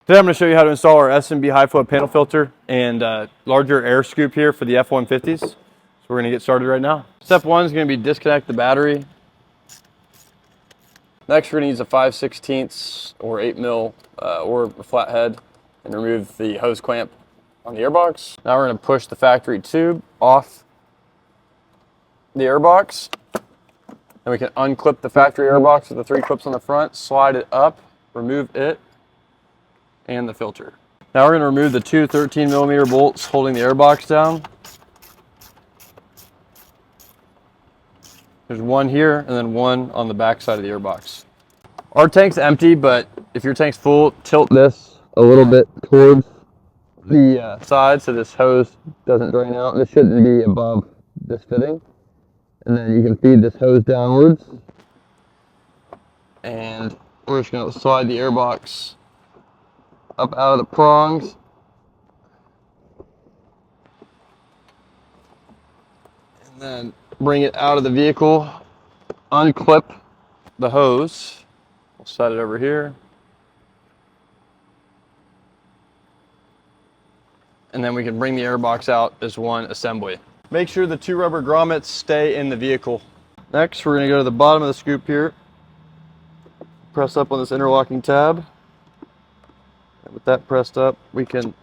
Today I'm going to show you how to install our S&B high flow panel filter and larger air scoop here for the F150s. So we're going to get started right now. Step one is going to be disconnect the battery. Next we're going to use a 5/16 or 8 mil or a flathead and remove the hose clamp on the airbox. Now we're going to push the factory tube off the airbox. Then we can unclip the factory airbox with the 3 clips on the front, slide it up, remove it, and the filter. Now we're going to remove the 2 13mm bolts holding the airbox down. There's one here and then one on the back side of the airbox. Our tank's empty, but if your tank's full, tilt this a little bit towards the side so this hose doesn't drain out. This shouldn't be above this fitting. And then you can feed this hose downwards. And we're just going to slide the airbox up out of the prongs. And then bring it out of the vehicle, unclip the hose. We'll set it over here. And then we can bring the airbox out as one assembly. Make sure the 2 rubber grommets stay in the vehicle. Next, we're going to go to the bottom of the scoop here. Press up on this interlocking tab. And with that pressed up, we can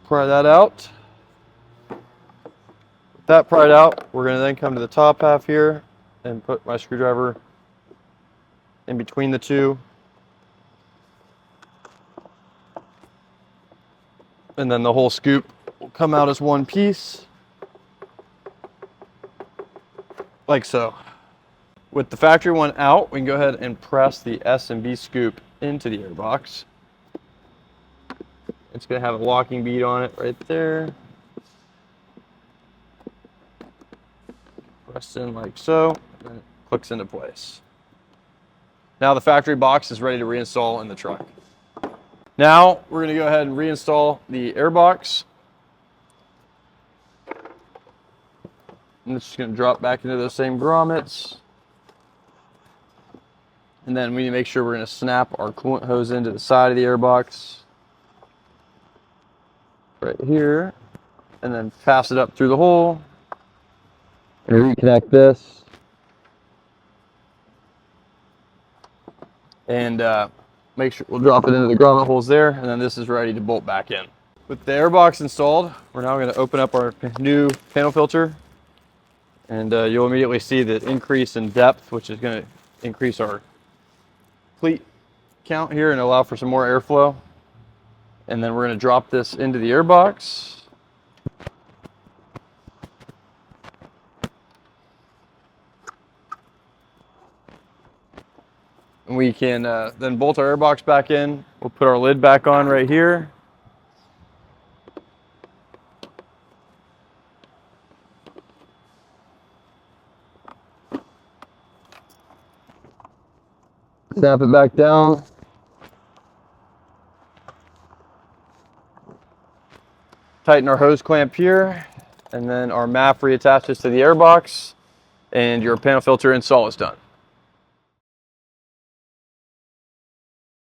pry that out. With that pried out, we're going to then come to the top half here and put my screwdriver in between the 2. And then the whole scoop will come out as one piece, like so. With the factory one out, we can go ahead and press the S&B scoop into the airbox. It's going to have a locking bead on it right there. Press in like so, and it clicks into place. Now the factory box is ready to reinstall in the truck. Now we're going to go ahead and reinstall the airbox. And it's just going to drop back into those same grommets. And then we need to make sure we're going to snap our coolant hose into the side of the airbox. Right here. And then pass it up through the hole. And reconnect this. And make sure we'll drop it into the grommet holes there. And then this is ready to bolt back in. With the airbox installed, we're now going to open up our new panel filter. And you'll immediately see the increase in depth, which is going to increase our pleat count here and allow for some more airflow. And then we're going to drop this into the airbox. And we can then bolt our airbox back in. We'll put our lid back on right here. Snap it back down. Tighten our hose clamp here, and then our MAF reattaches to the airbox, and your panel filter install is done.